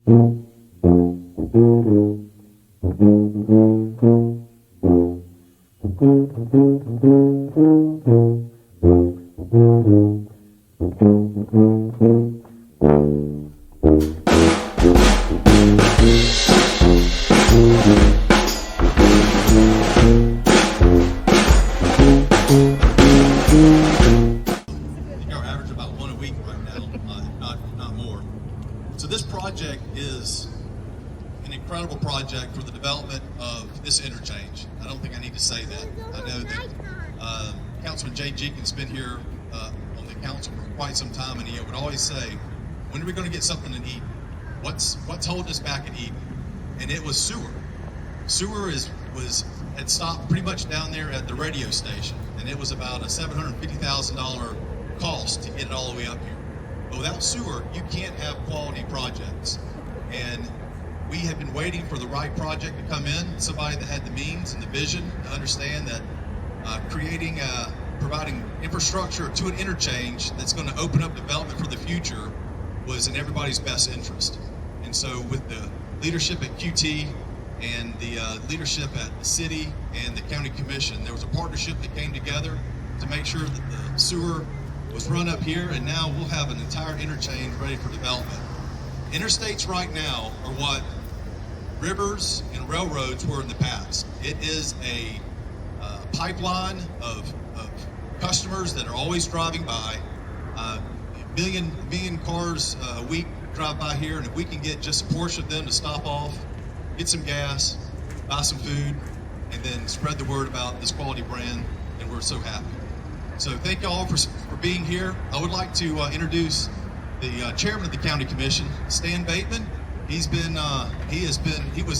Average about one a week right now, not more. So this project is an incredible project for the development of this interchange. I don't think I need to say that. I know that Councilman Jay Jenkins been here on the council for quite some time, and he would always say, when are we going to get something in Eden? What's holding us back in Eden? And it was sewer. Sewer had stopped pretty much down there at the radio station, and it was about a $750,000 cost to get it all the way up here. But without sewer, you can't have quality projects. And we have been waiting for the right project to come in, somebody that had the means and the vision to understand that providing infrastructure to an interchange that's going to open up development for the future was in everybody's best interest. And so with the leadership at QT and the leadership at the city and the county commission, there was a partnership that came together to make sure that the sewer was run up here, and now we'll have an entire interchange ready for development. Interstates right now are what rivers and railroads were in the past. It is a pipeline of customers that are always driving by. Million cars a week drive by here, and if we can get just a portion of them to stop off, get some gas, buy some food, and then spread the word about this quality brand, and we're so happy. So thank you all for being here. I would like to introduce the chairman of the county commission, Stan Bateman. He was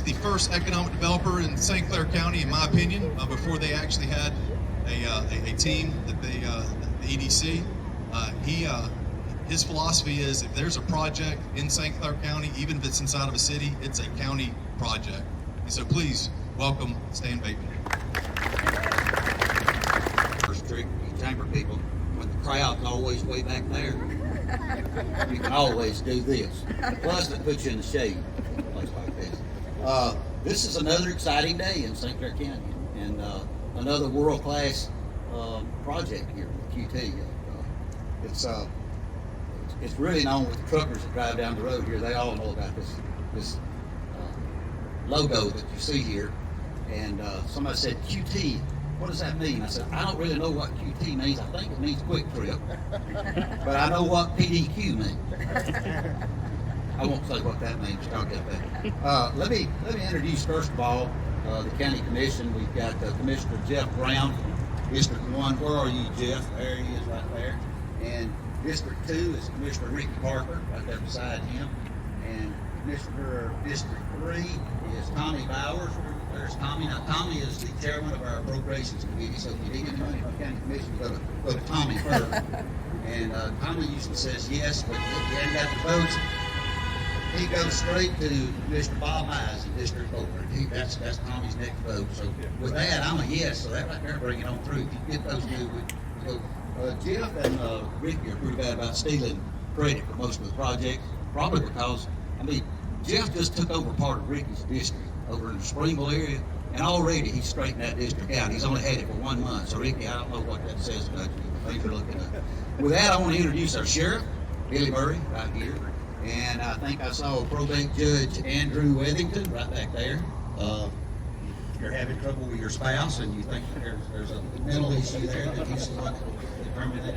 the first economic developer in St. Clair County, in my opinion, before they actually had a team that the EDC. His philosophy is, if there's a project in St. Clair County, even if it's inside of a city, it's a county project. And so please welcome Stan Bateman. First trick, you chamber people, when the crowd's always way back there, you can always do this. Plus, it puts you in the shade, a place like this. This is another exciting day in St. Clair County, and another world-class project here with QT. It's really known with the truckers that drive down the road here. They all know about this logo that you see here. And somebody said, QT, what does that mean? I said, I don't really know what QT means. I think it means QuickTrip. But I know what PDQ means. I won't say what that means. Y'all get that. Let me introduce, first of all, the county commission. We've got Commissioner Jeff Brown, District 1. Where are you, Jeff? There he is right there. And District 2 is Commissioner Ricky Parker, right there beside him. And Commissioner District 3 is Tommy Bowers. There's Tommy. Now, Tommy is the chairman of our appropriations committee, so if you need any money from the county commission, go to Tommy first. And Tommy usually says yes, but if you haven't got the votes, he goes straight to Mr. Bob Mize in District 4. That's Tommy's next vote. So with that, I'm a yes, so that right there bring it on through. If you get those two, we go. Jeff and Ricky are pretty bad about stealing credit for most of the project, probably because, Jeff just took over part of Ricky's district over in the Springville area, and already he's straightened that district out. He's only had it for 1 month, so Ricky, I don't know what that says about you. Thanks for looking up. With that, I want to introduce our sheriff, Billy Murray, right here, and I think I saw probate judge Andrew Wethington right back there. You're having trouble with your spouse and you think there's a mental issue there that he's the one that will determine it.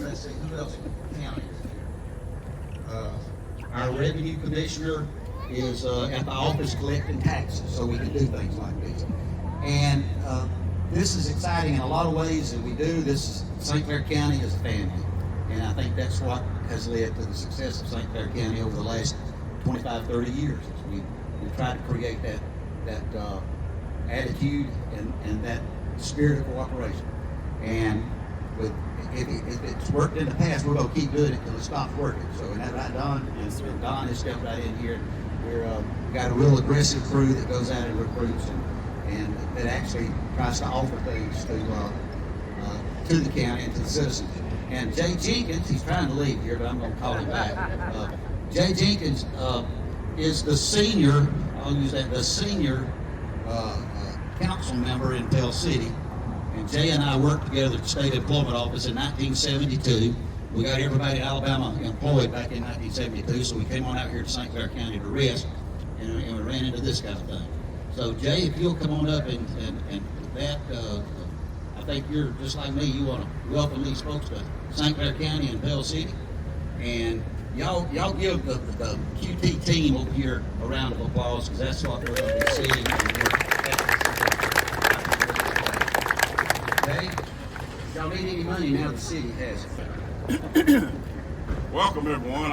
Let's see, who else in the county is here? Our revenue commissioner is at the office collecting taxes, so we can do things like this. And this is exciting in a lot of ways that we do. St. Clair County is a family, and I think that's what has led to the success of St. Clair County over the last 25, 30 years. We try to create that attitude and that spirit of cooperation. And if it's worked in the past, we're going to keep doing it until it stops working. So, isn't that right, Don? And Don has stepped right in here. We've got a real aggressive crew that goes out and recruits and that actually tries to offer things to the county and to the citizens. And Jay Jenkins, he's trying to leave here, but I'm going to call him back. Jay Jenkins is the senior, I'll use that, the senior council member in Pell City. And Jay and I worked together at the State Employment Office in 1972. We got everybody in Alabama employed back in 1972, so we came on out here to St. Clair County to rest, and we ran into this kind of thing. So Jay, if you'll come on up and with that, I think you're just like me, you want to welcome these folks to St. Clair County and Pell City. And y'all give the QT team over here a round of applause, because that's what we're going to be seeing. Okay? If y'all need any money, now the city has it. Welcome, everyone.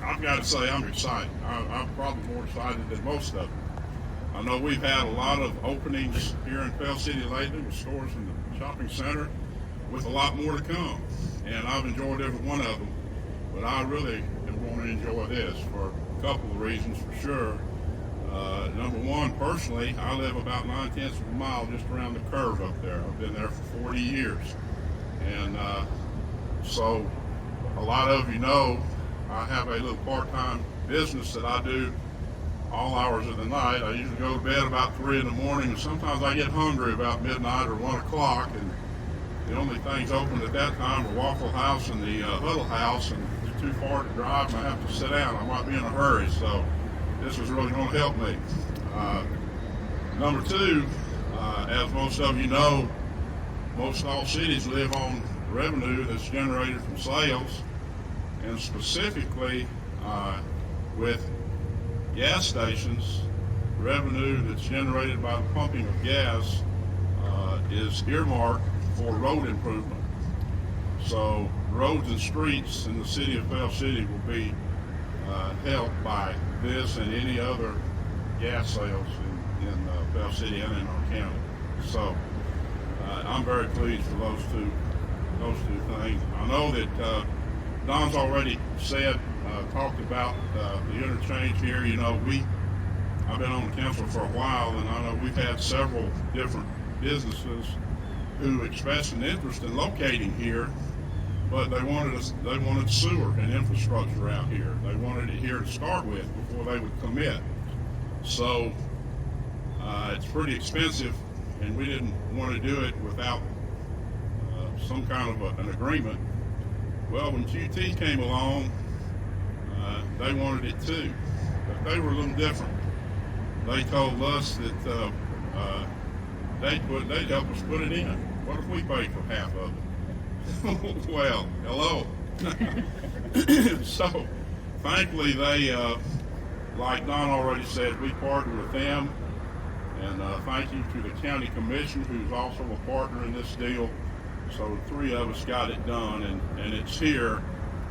I've got to say I'm excited. I'm probably more excited than most of them. I know we've had a lot of openings here in Pell City lately with stores in the shopping center, with a lot more to come. And I've enjoyed every one of them. But I really am going to enjoy this for a couple of reasons, for sure. Number one, personally, I live about 9/10 of a mile just around the curve up there. I've been there for 40 years. And so a lot of you know I have a little part-time business that I do all hours of the night. I usually go to bed about 3 in the morning, and sometimes I get hungry about midnight or 1 o'clock, and the only things open at that time are Waffle House and the Huddle House, and it's too far to drive and I have to sit down. I might be in a hurry, so this is really going to help me. Number two, as most of you know, most all cities live on revenue that's generated from sales, and specifically with gas stations, revenue that's generated by the pumping of gas is earmarked for road improvement. So roads and streets in the city of Pell City will be helped by this and any other gas sales in Pell City and in our county. So I'm very pleased for those two things. I know that Don's already said, talked about the interchange here. You know, I've been on the council for a while, and I know we've had several different businesses who expressed an interest in locating here, but they wanted sewer and infrastructure out here. They wanted it here to start with before they would commit. So it's pretty expensive, and we didn't want to do it without some kind of an agreement. Well, when QT came along, they wanted it too, but they were a little different. They told us that they'd help us put it in. What if we paid for half of it? Well, hello. So, thankfully, they, like Don already said, we partnered with them. And thank you to the County Commission, who's also a partner in this deal. So the three of us got it done, and it's here.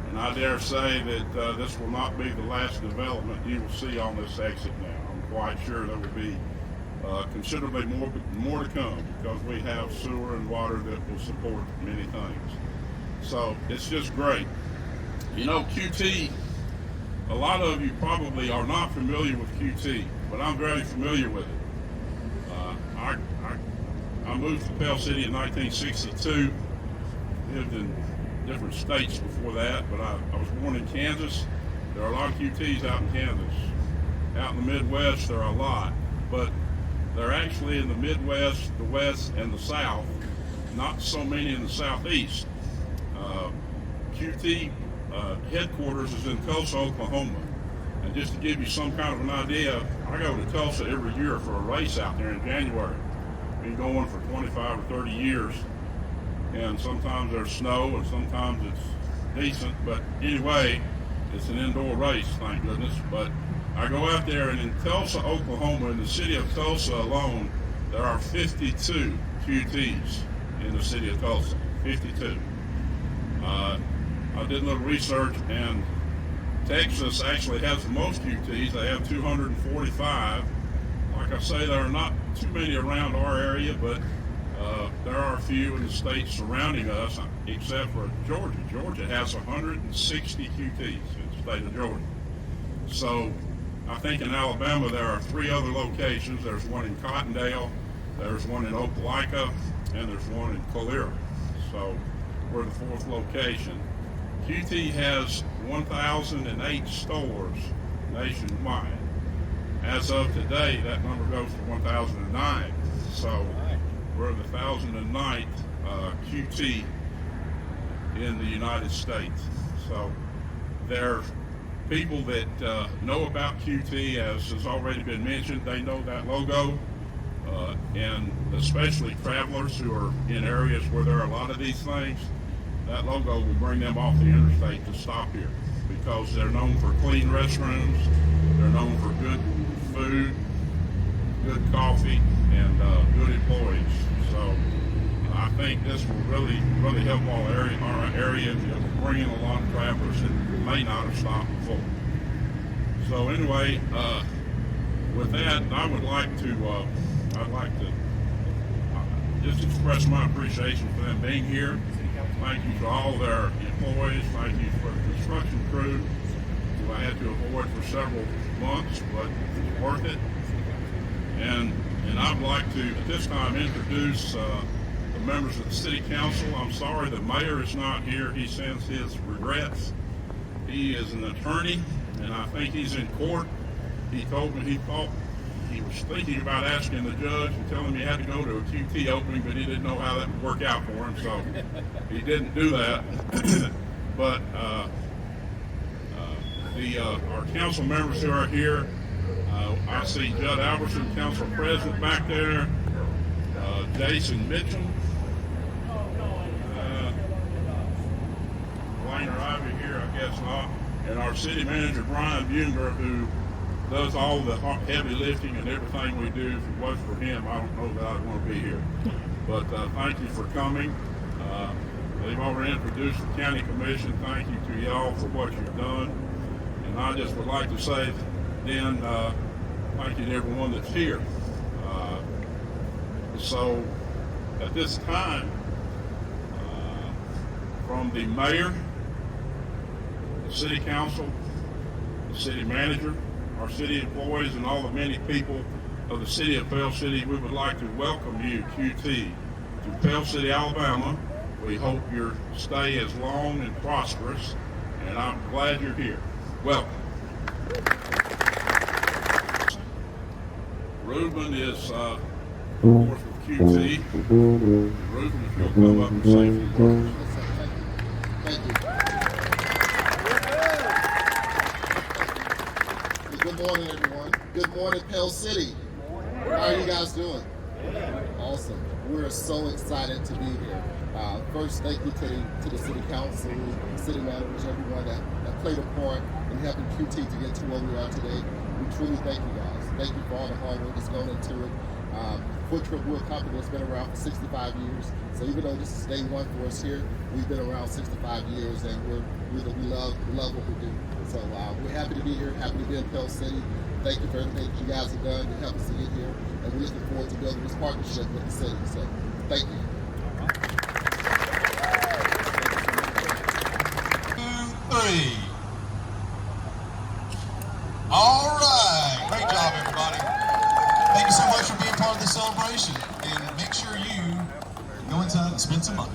And I dare say that this will not be the last development you will see on this exit now. I'm quite sure there will be considerably more to come, because we have sewer and water that will support many things. So it's just great. You know, QT, a lot of you probably are not familiar with QT, but I'm very familiar with it. I moved to Pell City in 1962, lived in different states before that, but I was born in Kansas. There are a lot of QTs out in Kansas. Out in the Midwest, there are a lot, but they're actually in the Midwest, the West, and the South, not so many in the Southeast. QT headquarters is in Tulsa, Oklahoma. And just to give you some kind of an idea, I go to Tulsa every year for a race out there in January. Been going for 25 or 30 years, and sometimes there's snow and sometimes it's decent, but anyway, it's an indoor race, thank goodness. But I go out there, and in Tulsa, Oklahoma, in the city of Tulsa alone, there are 52 QTs in the city of Tulsa, 52. I did a little research, and Texas actually has the most QTs. They have 245. Like I say, there are not too many around our area, but there are a few in the states surrounding us, except for Georgia. Georgia has 160 QTs in the state of Georgia. So I think in Alabama there are 3 other locations. There's one in Cottondale, there's one in Opelika, and there's one in Calera. So we're the 4th location. QT has 1,008 stores nationwide. As of today, that number goes to 1,009. So we're the 1,009th QT in the United States. So there's people that know about QT, as has already been mentioned. They know that logo, and especially travelers who are in areas where there are a lot of these things. That logo will bring them off the interstate to stop here, because they're known for clean restrooms, they're known for good food, good coffee, and good employees. So I think this will really help our area. It will bring in a lot of travelers that may not have stopped before. So anyway, with that, I would like to just express my appreciation for them being here. Thank you to all their employees. Thank you for the construction crew who I had to avoid for several months, but it's worth it. And I'd like to, at this time, introduce the members of the City Council. I'm sorry the mayor is not here. He sends his regrets. He is an attorney, and I think he's in court. He told me he thought he was thinking about asking the judge and telling him he had to go to a QT opening, but he didn't know how that would work out for him, so he didn't do that. But our council members who are here, I see Judd Albertson, council president, back there, Jason Mitchell, Wayne or Ivy here, I guess not, and our city manager, Brian Bunger, who does all the heavy lifting and everything we do. If it was for him, I don't know that I'd want to be here. But thank you for coming. They've already introduced the County Commission. Thank you to y'all for what you've done. And I just would like to say then, thank you to everyone that's here. So at this time, from the mayor, the city council, the city manager, our city employees, and all the many people of the city of Pell City, we would like to welcome you, QT, to Pell City, Alabama. We hope your stay is long and prosperous, and I'm glad you're here. Welcome. Reuben is, of course, with QT. Reuben, if you'll come up and say a few words. Thank you. Good morning, everyone. Good morning, Pell City. How are you guys doing? Awesome. We're so excited to be here. First, thank you to the city council, city managers, everyone that played a part in helping QT to get to where we are today. We truly thank you guys. Thank you for all the hard work that's gone into it. QuikTrip, we're a company that's been around for 65 years. So even though this is day one for us here, we've been around 65 years, and we love what we do. So we're happy to be here, happy to be in Pell City. Thank you for everything that you guys have done to help us to get here, and we're looking forward to building this partnership with the city. So thank you. 2, 3. All right. Great job, everybody. Thank you so much for being part of the celebration. And make sure you go inside and spend some money.